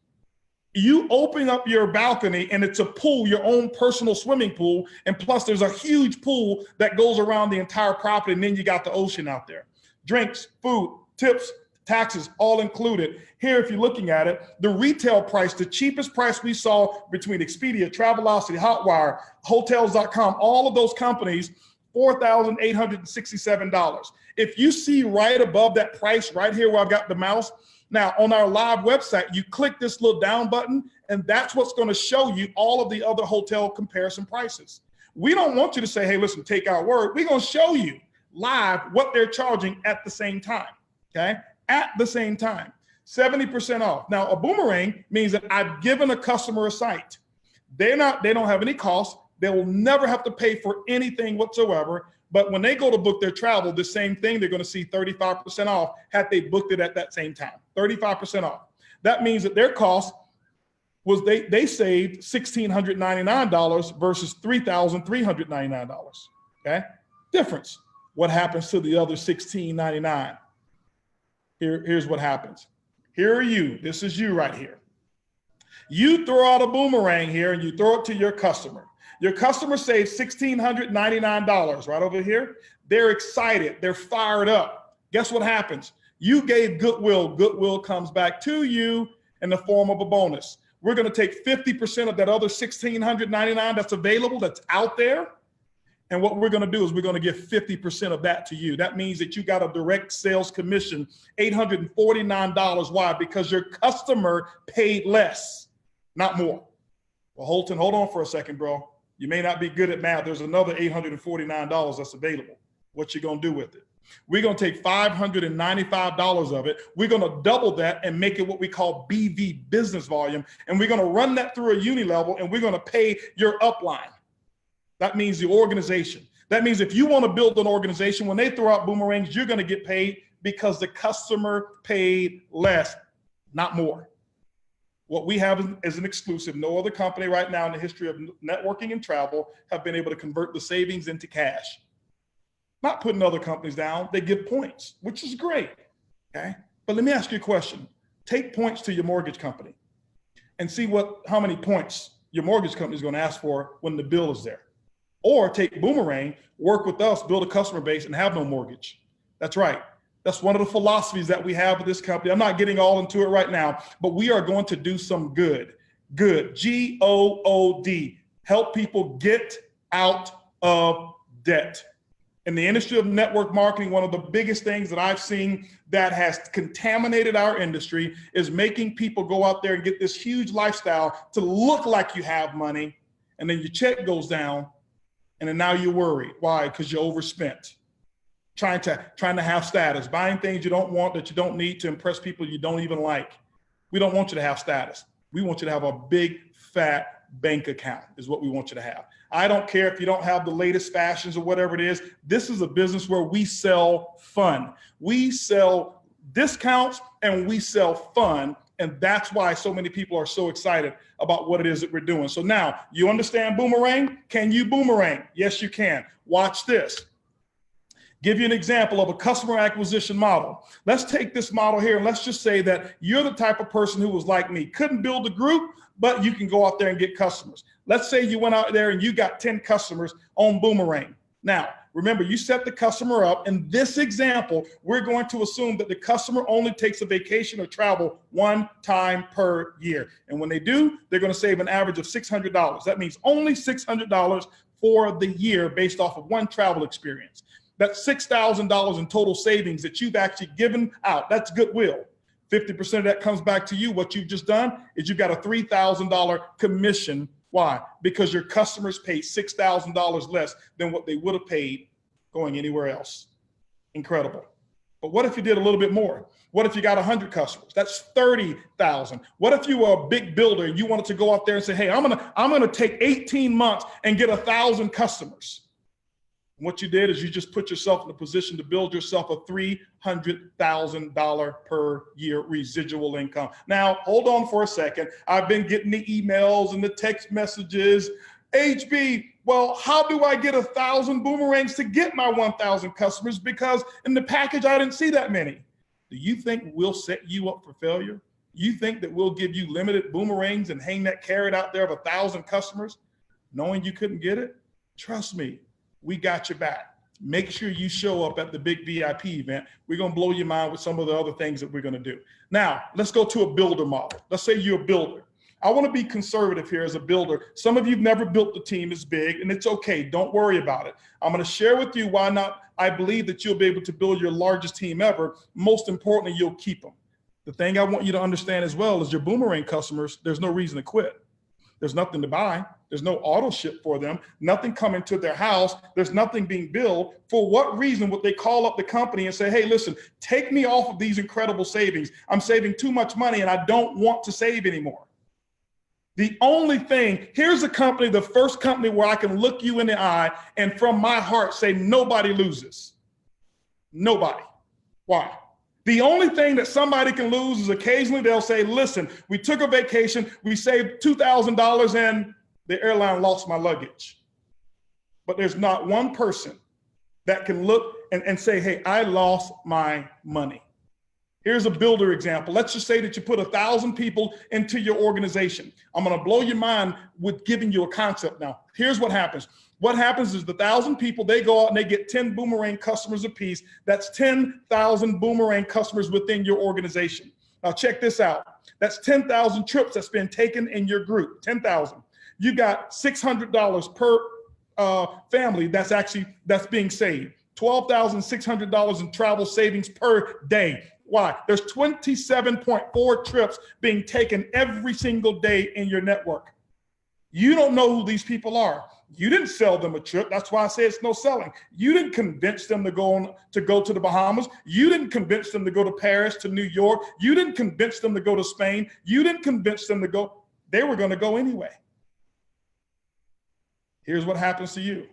You open up your balcony and it's a pool, your own personal swimming pool. And plus there's a huge pool that goes around the entire property. And then you got the ocean out there. Drinks, food, tips, taxes, all included. Here, if you're looking at it, the retail price, the cheapest price we saw between Expedia, Travelocity, Hotwire, Hotels.com, all of those companies, $4,867. If you see right above that price right here where I've got the mouse, now on our live website, you click this little down button and that's what's going to show you all of the other hotel comparison prices. We don't want you to say, hey, listen, take our word. We're going to show you live what they're charging at the same time, okay? At the same time, 70% off. Now, a boomerang means that I've given a customer a site. They don't have any cost. They will never have to pay for anything whatsoever. But when they go to book their travel, the same thing, they're going to see 35% off had they booked it at that same time, 35% off. That means that their cost was they saved $1,699 versus $3,399, okay? Difference. What happens to the other $1,699? Here's what happens. Here are you. This is you right here. You throw out a boomerang here and you throw it to your customer. Your customer saves $1,699 right over here. They're excited. They're fired up. Guess what happens? You gave goodwill. Goodwill comes back to you in the form of a bonus. We're going to take 50% of that other $1,699 that's available, that's out there. And what we're going to do is we're going to give 50% of that to you. That means that you got a direct sales commission, $849. Why? Because your customer paid less, not more. Well, Holton, hold on for a second, bro. You may not be good at math. There's another $849 that's available. What you going to do with it? We're going to take $595 of it. We're going to double that and make it what we call BV, business volume. And we're going to run that through a uni level and we're going to pay your upline. That means the organization. That means if you want to build an organization, when they throw out boomerangs, you're going to get paid because the customer paid less, not more. What we have is an exclusive. No other company right now in the history of networking and travel have been able to convert the savings into cash. Not putting other companies down. They give points, which is great. Okay. But let me ask you a question. Take points to your mortgage company and see how many points your mortgage company is going to ask for when the bill is there. Or take Boomerang, work with us, build a customer base, and have no mortgage. That's right. That's one of the philosophies that we have with this company. I'm not getting all into it right now, but we are going to do some good. Good, G-O-O-D, help people get out of debt. In the industry of network marketing, one of the biggest things that I've seen that has contaminated our industry is making people go out there and get this huge lifestyle to look like you have money, and then your check goes down, and then now you're worried. Why? Because you overspent. Trying to have status, buying things you don't want, that you don't need, to impress people you don't even like. We don't want you to have status. We want you to have a big, fat bank account is what we want you to have. I don't care if you don't have the latest fashions or whatever it is. This is a business where we sell fun. We sell discounts and we sell fun. And that's why so many people are so excited about what it is that we're doing. So now, you understand Boomerang? Can you Boomerang? Yes, you can. Watch this. Give you an example of a customer acquisition model. Let's take this model here, and let's just say that you're the type of person who was like me, couldn't build a group, but you can go out there and get customers. Let's say you went out there and you got 10 customers on Boomerang. Now, remember, you set the customer up. In this example, we're going to assume that the customer only takes a vacation or travel one time per year. And when they do, they're going to save an average of $600. That means only $600 for the year based off of one travel experience. That's $6,000 in total savings that you've actually given out. That's goodwill. 50% of that comes back to you. What you've just done is you've got a $3,000 commission. Why? Because your customers paid $6,000 less than what they would have paid going anywhere else. Incredible. But what if you did a little bit more? What if you got 100 customers? That's 30,000. What if you were a big builder and you wanted to go out there and say, hey, I'm gonna take 18 months and get 1,000 customers? What you did is you just put yourself in a position to build yourself a $300,000 per year residual income. Now, hold on for a second. I've been getting the emails and the text messages. HB, well, how do I get 1,000 boomerangs to get my 1,000 customers? Because in the package, I didn't see that many. Do you think we'll set you up for failure? You think that we'll give you limited boomerangs and hang that carrot out there of 1,000 customers, knowing you couldn't get it? Trust me. We got your back. Make sure you show up at the big VIP event. We're going to blow your mind with some of the other things that we're going to do. Now, let's go to a builder model. Let's say you're a builder. I want to be conservative here as a builder. Some of you've never built the team as big, and it's okay. Don't worry about it. I'm going to share with you why not. I believe that you'll be able to build your largest team ever. Most importantly, you'll keep them. The thing I want you to understand as well is your boomerang customers, there's no reason to quit. There's nothing to buy. There's no auto ship for them, nothing coming to their house. There's nothing being billed. For what reason would they call up the company and say, hey, listen, take me off of these incredible savings. I'm saving too much money and I don't want to save anymore. The only thing, here's a company, the first company where I can look you in the eye and from my heart say nobody loses. Nobody. Why? The only thing that somebody can lose is occasionally they'll say, listen, we took a vacation, we saved $2,000 and the airline lost my luggage. But there's not one person that can look and say, hey, I lost my money. Here's a builder example. Let's just say that you put 1,000 people into your organization. I'm going to blow your mind with giving you a concept now. Here's what happens. What happens is the 1,000 people, they go out and they get 10 boomerang customers apiece. That's 10,000 boomerang customers within your organization. Now check this out. That's 10,000 trips that's been taken in your group, 10,000. You got $600 per family that's being saved. $12,600 in travel savings per day. Why? There's 27.4 trips being taken every single day in your network. You don't know who these people are. You didn't sell them a trip. That's why I say it's no selling. You didn't convince them to go to the Bahamas. You didn't convince them to go to Paris, to New York. You didn't convince them to go to Spain. You didn't convince them to go. They were going to go anyway. Here's what happens to you.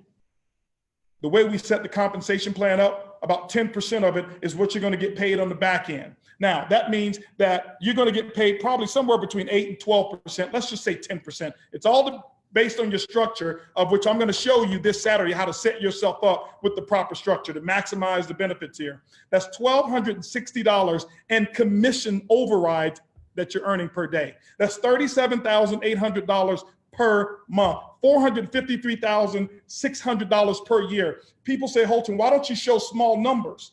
The way we set the compensation plan up, about 10% of it is what you're going to get paid on the back end. Now, that means that you're going to get paid probably somewhere between 8 and 12%. Let's just say 10%. It's all based on your structure, of which I'm going to show you this Saturday how to set yourself up with the proper structure to maximize the benefits here. That's $1,260 in commission override that you're earning per day. That's $37,800 per month, $453,600 per year. People say, Holton, why don't you show small numbers?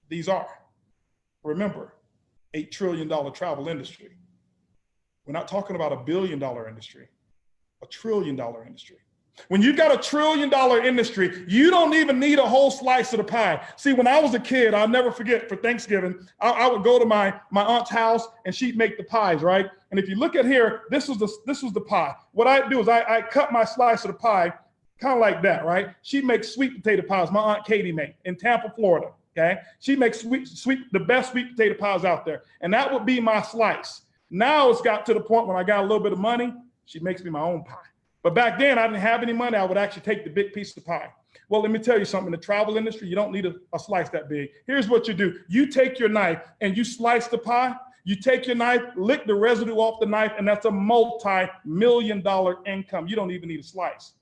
These are, remember, $8 trillion travel industry. We're not talking about $1 billion industry, $1 trillion industry. When you've got $1 trillion industry, you don't even need a whole slice of the pie. See, when I was a kid, I'll never forget, for Thanksgiving, I would go to my aunt's house and she'd make the pies, right? And if you look at here, this was the pie. What I do is I cut my slice of the pie kind of like that, right? She makes sweet potato pies. My Aunt Katie made in Tampa, Florida, okay? She makes the best sweet potato pies out there. And that would be my slice. Now it's got to the point when I got a little bit of money, she makes me my own pie. But back then, I didn't have any money. I would actually take the big piece of pie. Well, let me tell you something. In the travel industry, you don't need a slice that big. Here's what you do. You take your knife and you slice the pie. You take your knife, lick the residue off the knife, and that's a multi-million-dollar income. You don't even need a slice.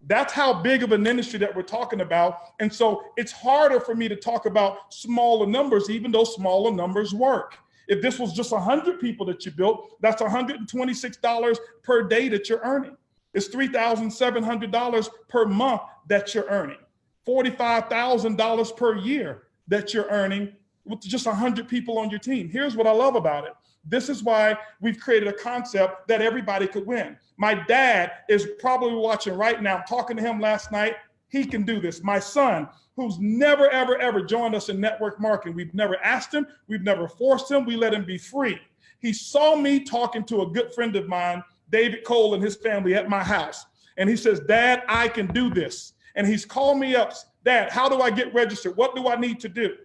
That's how big of an industry that we're talking about. And so it's harder for me to talk about smaller numbers, even though smaller numbers work. If this was just 100 people that you built, that's $126 per day that you're earning. It's $3,700 per month that you're earning, $45,000 per year that you're earning with just 100 people on your team. Here's what I love about it. This is why we've created a concept that everybody could win. My dad is probably watching right now. I'm talking to him last night. He can do this. My son, who's never, ever, ever joined us in network marketing. We've never asked him. We've never forced him. We let him be free. He saw me talking to a good friend of mine, David Cole, and his family at my house. And he says, Dad, I can do this. And he's called me up. Dad, how do I get registered? What do I need to do?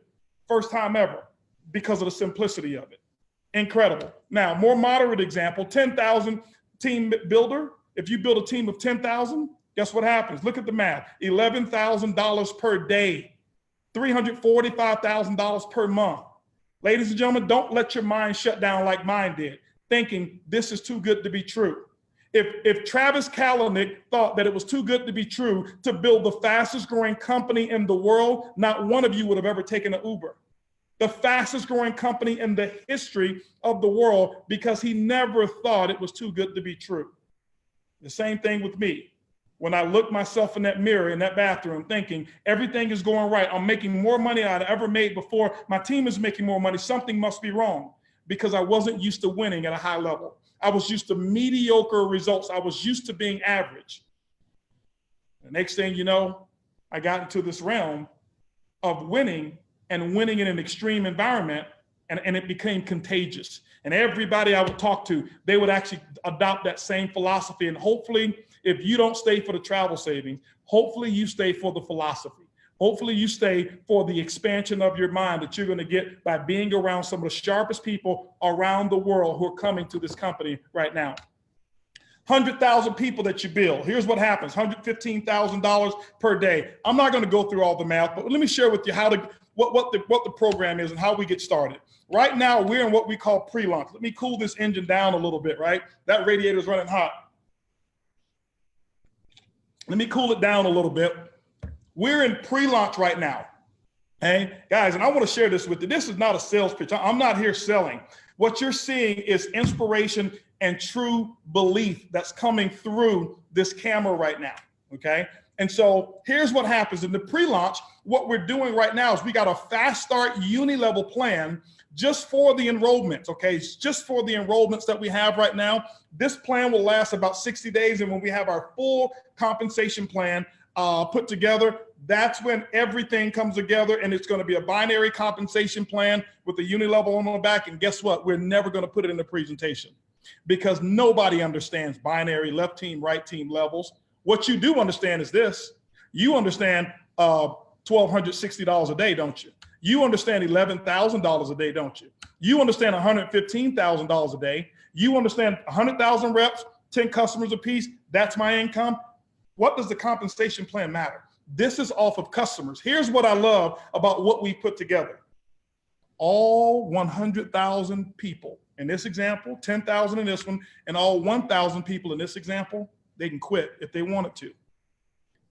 First time ever, because of the simplicity of it. Incredible. Now, more moderate example, 10,000 team builder. If you build a team of 10,000, guess what happens? Look at the math. $11,000 per day, $345,000 per month. Ladies and gentlemen, don't let your mind shut down like mine did, thinking this is too good to be true. If Travis Kalanick thought that it was too good to be true to build the fastest growing company in the world, not one of you would have ever taken an Uber. The fastest growing company in the history of the world, because he never thought it was too good to be true. The same thing with me. When I look myself in that mirror, in that bathroom, thinking everything is going right, I'm making more money than I'd ever made before, my team is making more money, something must be wrong, because I wasn't used to winning at a high level. I was used to mediocre results. I was used to being average. The next thing you know, I got into this realm of winning, and winning in an extreme environment, and it became contagious. And everybody I would talk to, they would actually adopt that same philosophy. And hopefully, if you don't stay for the travel savings, hopefully you stay for the philosophy. Hopefully you stay for the expansion of your mind that you're going to get by being around some of the sharpest people around the world who are coming to this company right now. 100,000 people that you build. Here's what happens, $115,000 per day. I'm not going to go through all the math, but let me share with you what the program is and how we get started. Right now, we're in what we call pre-launch. Let me cool this engine down a little bit, right? That radiator is running hot. Let me cool it down a little bit. We're in pre-launch right now. Hey, guys, and I want to share this with you. This is not a sales pitch. I'm not here selling. What you're seeing is inspiration and true belief that's coming through this camera right now, okay? And so here's what happens in the pre-launch. What we're doing right now is we got a fast start uni-level plan just for the enrollments, okay? It's just for the enrollments that we have right now. This plan will last about 60 days. And when we have our full compensation plan put together, that's when everything comes together, and it's going to be a binary compensation plan with a uni-level on the back. And guess what? We're never going to put it in the presentation because nobody understands binary left team, right team levels. What you do understand is this. You understand $1,260 a day, don't you? You understand $11,000 a day, don't you? You understand $115,000 a day. You understand 100,000 reps, 10 customers apiece. That's my income. What does the compensation plan matter? This is off of customers. Here's what I love about what we put together. All 100,000 people in this example, 10,000 in this one, and all 1,000 people in this example, they can quit if they wanted to.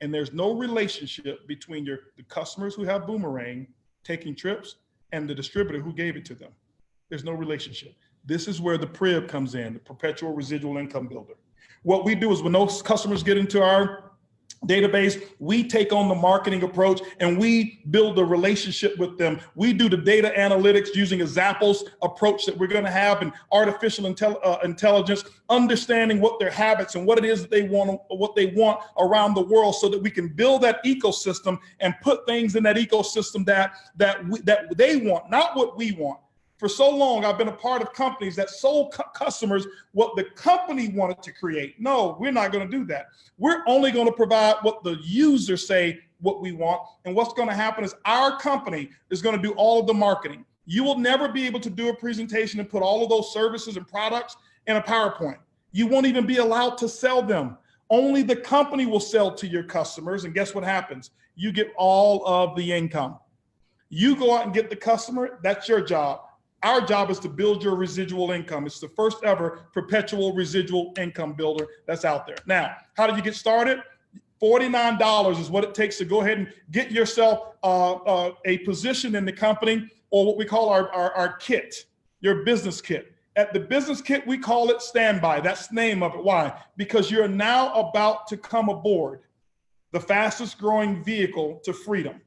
And there's no relationship between the customers who have Boomerang taking trips and the distributor who gave it to them. There's no relationship. This is where the PRIB comes in, the perpetual residual income builder. What we do is when those customers get into our database, we take on the marketing approach and we build a relationship with them. We do the data analytics using a Zappos approach that we're going to have, and artificial intelligence, understanding what their habits and what it is that they want around the world, so that we can build that ecosystem and put things in that ecosystem that they want, not what we want. For so long, I've been a part of companies that sold customers what the company wanted to create. No, we're not going to do that. We're only going to provide what the users say what we want. And what's going to happen is our company is going to do all of the marketing. You will never be able to do a presentation and put all of those services and products in a PowerPoint. You won't even be allowed to sell them. Only the company will sell to your customers. And guess what happens? You get all of the income. You go out and get the customer. That's your job. Our job is to build your residual income. It's the first ever perpetual residual income builder that's out there. Now, how do you get started? $49 is what it takes to go ahead and get yourself a position in the company, or what we call our kit, your business kit. At the business kit, we call it standby. That's the name of it. Why? Because you're now about to come aboard the fastest growing vehicle to freedom,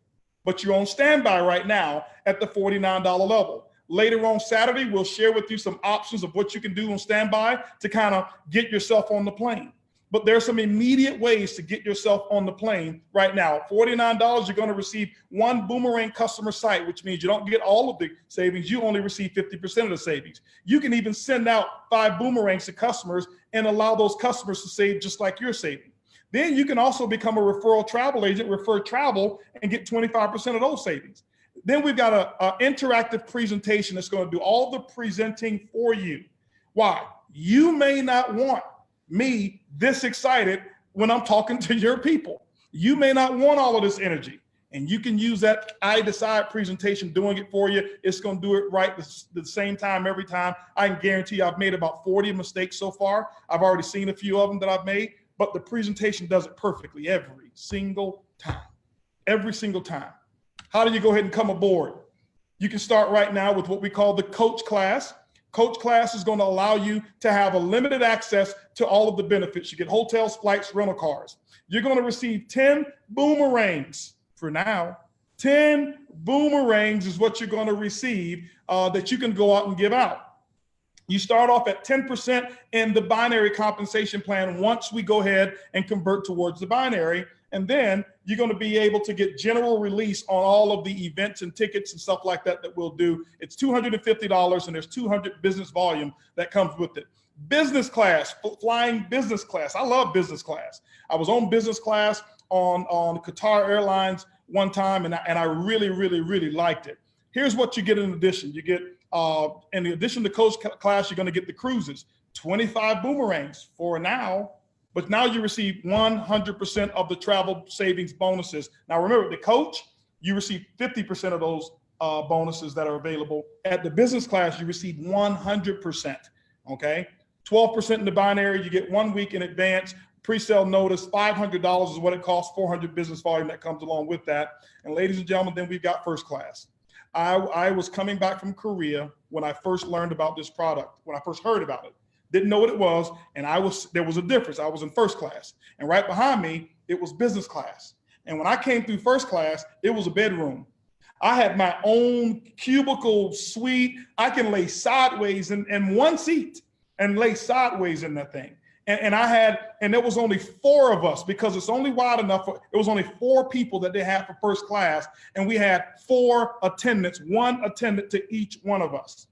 but you're on standby right now at the $49 level. Later on Saturday, we'll share with you some options of what you can do on standby to kind of get yourself on the plane. But there's some immediate ways to get yourself on the plane right now. $49, you're going to receive one boomerang customer site, which means you don't get all of the savings. You only receive 50% of the savings. You can even send out 5 boomerangs to customers and allow those customers to save just like you're saving. Then you can also become a referral travel agent, refer travel, and get 25% of those savings. Then we've got an interactive presentation that's going to do all the presenting for you. Why? You may not want me this excited when I'm talking to your people. You may not want all of this energy, and you can use that I Decide presentation doing it for you. It's going to do it right the same time every time. I can guarantee you I've made about 40 mistakes so far. I've already seen a few of them that I've made, but the presentation does it perfectly every single time. Every single time. How do you go ahead and come aboard? You can start right now with what we call the coach class. Coach class is going to allow you to have a limited access to all of the benefits. You get hotels, flights, rental cars. You're going to receive 10 boomerangs for now. 10 boomerangs is what you're going to receive that you can go out and give out. You start off at 10% in the binary compensation plan once we go ahead and convert towards the binary. And then you're going to be able to get general release on all of the events and tickets and stuff like that we'll do. It's $250, and there's 200 business volume that comes with it. Business class, flying business class. I love business class. I was on business class on Qatar Airlines one time, and I really, really, really liked it. Here's what you get in addition. You get, in addition to coach class, you're going to get the cruises, 25 boomerangs for now. But now you receive 100% of the travel savings bonuses. Now remember, the coach, you receive 50% of those bonuses that are available. At the business class, you receive 100%, okay? 12% in the binary, you get 1 week in advance. Pre-sale notice, $500 is what it costs, 400 business volume that comes along with that. And ladies and gentlemen, then we've got first class. I was coming back from Korea when I first learned about this product, when I first heard about it. Didn't know what it was, and there was a difference. I was in first class, and right behind me, it was business class. And when I came through first class, it was a bedroom. I had my own cubicle suite. I can lay sideways in one seat and lay sideways in that thing. And there was only 4 of us, because it's only wide enough it was only 4 people that they had for first class, and we had 4 attendants, 1 attendant to each one of us.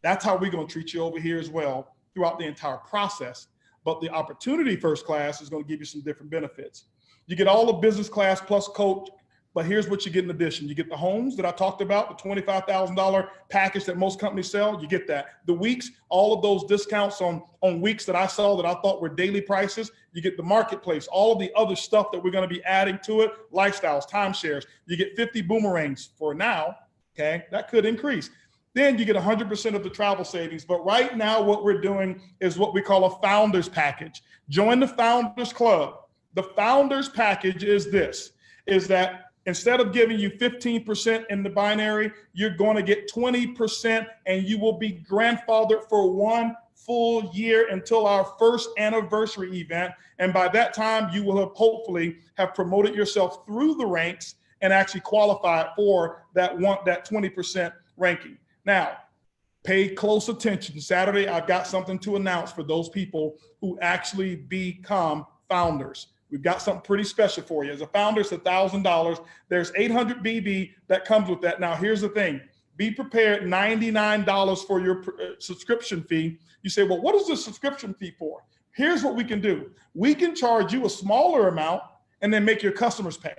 That's how we're going to treat you over here as well throughout the entire process. But the opportunity first class is going to give you some different benefits. You get all the business class plus coach, but here's what you get in addition. You get the homes that I talked about, the $25,000 package that most companies sell, you get that. The weeks, all of those discounts on weeks that I saw that I thought were daily prices, you get the marketplace, all of the other stuff that we're going to be adding to it, lifestyles, timeshares. You get 50 boomerangs for now, okay? That could increase. Then you get 100% of the travel savings. But right now, what we're doing is what we call a founders package. Join the Founders Club. The founders package is this, is that instead of giving you 15% in the binary, you're going to get 20%, and you will be grandfathered for 1 full year until our first anniversary event. And by that time, you will have hopefully have promoted yourself through the ranks and actually qualified for that 20% ranking. Now, pay close attention. Saturday, I've got something to announce for those people who actually become founders. We've got something pretty special for you. As a founder, it's $1,000. There's 800 BB that comes with that. Now, here's the thing. Be prepared, $99 for your subscription fee. You say, well, what is the subscription fee for? Here's what we can do. We can charge you a smaller amount and then make your customers pay.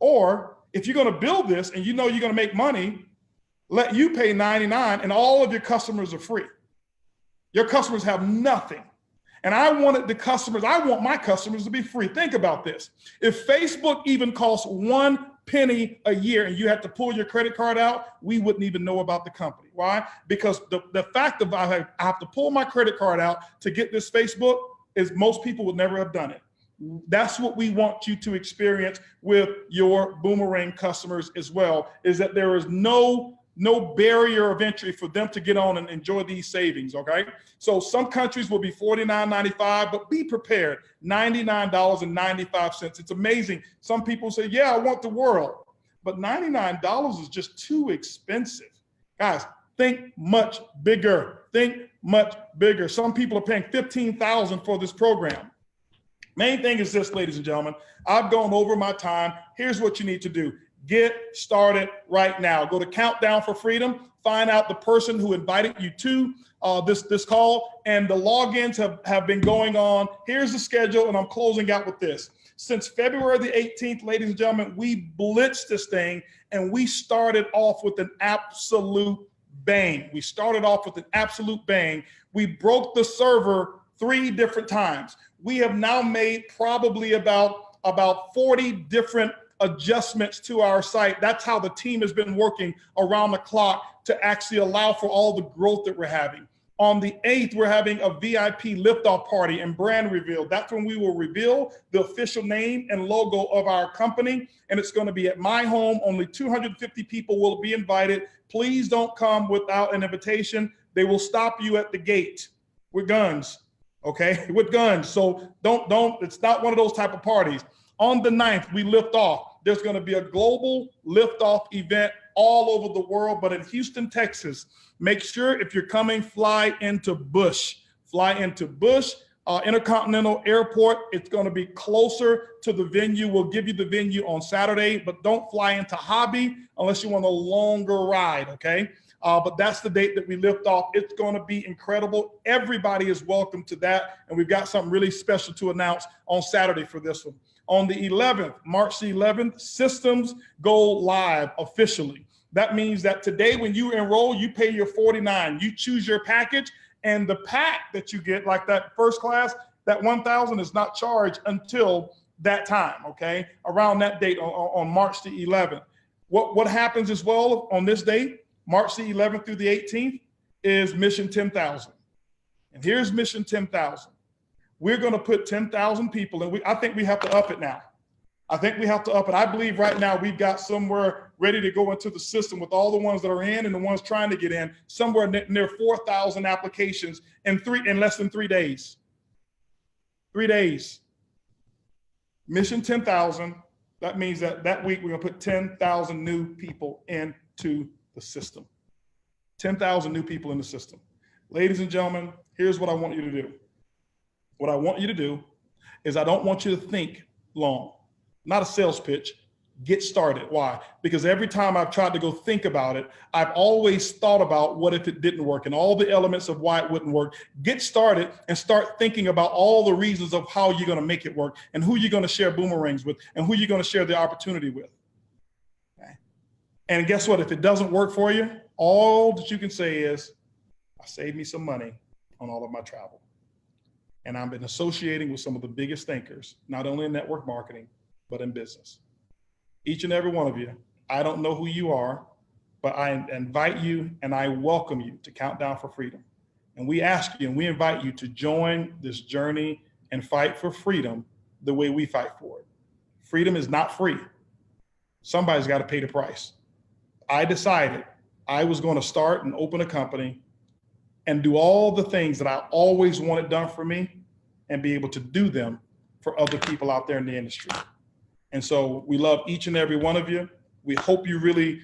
Or if you're going to build this and you know you're going to make money, let you pay $99 and all of your customers are free. Your customers have nothing. And I want my customers to be free. Think about this. If Facebook even costs 1 penny a year and you have to pull your credit card out, we wouldn't even know about the company. Why? Because the fact of I have to pull my credit card out to get this Facebook is most people would never have done it. That's what we want you to experience with your Boomerang customers as well, is that there is no barrier of entry for them to get on and enjoy these savings, okay? So some countries will be $49.95, but be prepared, $99.95. It's amazing. Some people say, yeah, I want the world, but $99 is just too expensive. Guys, think much bigger. Think much bigger. Some people are paying $15,000 for this program. Main thing is this, ladies and gentlemen, I've gone over my time. Here's what you need to do. Get started right now. Go to Countdown for Freedom, find out the person who invited you to this call, and the logins have been going on. Here's the schedule, and I'm closing out with this. Since February the 18th, ladies and gentlemen, we blitzed this thing, and we started off with an absolute bang. We started off with an absolute bang. We broke the server 3 different times. We have now made probably about 40 different adjustments to our site. That's how the team has been working around the clock to actually allow for all the growth that we're having. On the 8th, we're having a VIP liftoff party and brand reveal. That's when we will reveal the official name and logo of our company. And it's going to be at my home. Only 250 people will be invited. Please don't come without an invitation. They will stop you at the gate with guns, okay? With guns. So don't, it's not one of those type of parties. On the 9th, we lift off. There's going to be a global liftoff event all over the world, but in Houston, Texas. Make sure if you're coming, fly into Bush. Fly into Bush Intercontinental Airport. It's going to be closer to the venue. We'll give you the venue on Saturday, but don't fly into Hobby unless you want a longer ride, okay? But that's the date that we lift off. It's going to be incredible. Everybody is welcome to that, and we've got something really special to announce on Saturday for this one. On the 11th, March the 11th, systems go live officially. That means that today when you enroll, you pay your $49. You choose your package, and the pack that you get, like that first class, that $1,000 is not charged until that time, okay? Around that date on March the 11th. What happens as well on this date, March the 11th through the 18th, is Mission 10,000. And here's Mission 10,000. We're going to put 10,000 people, and I think we have to up it now. I think we have to up it. I believe right now we've got somewhere ready to go into the system with all the ones that are in and the ones trying to get in, somewhere near 4,000 applications in less than 3 days. 3 days. Mission 10,000. That means that week we're going to put 10,000 new people into the system. 10,000 new people in the system. Ladies and gentlemen, here's what I want you to do. What I want you to do is I don't want you to think long. Not a sales pitch. Get started. Why? Because every time I've tried to go think about it, I've always thought about what if it didn't work and all the elements of why it wouldn't work. Get started and start thinking about all the reasons of how you're going to make it work and who you're going to share boomerangs with and who you're going to share the opportunity with. Okay. And guess what? If it doesn't work for you, all that you can say is, I saved me some money on all of my travel. And I've been associating with some of the biggest thinkers, not only in network marketing, but in business. Each and every one of you, I don't know who you are, but I invite you and I welcome you to Countdown for Freedom. And we ask you and we invite you to join this journey and fight for freedom the way we fight for it. Freedom is not free. Somebody's got to pay the price. I decided I was going to start and open a company and do all the things that I always wanted done for me and be able to do them for other people out there in the industry. And so we love each and every one of you. We hope you really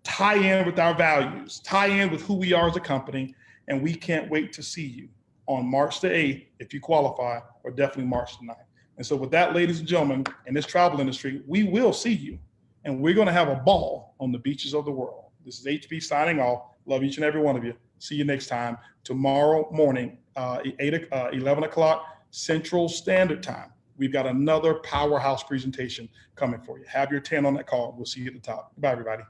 tie in with our values, tie in with who we are as a company, and we can't wait to see you on March the 8th, if you qualify, or definitely March the 9th. And so with that, ladies and gentlemen, in this travel industry, we will see you, and we're gonna have a ball on the beaches of the world. This is HB signing off. Love each and every one of you. See you next time, tomorrow morning, 11 o'clock Central Standard Time. We've got another powerhouse presentation coming for you. Have your 10 on that call. We'll see you at the top. Bye, everybody.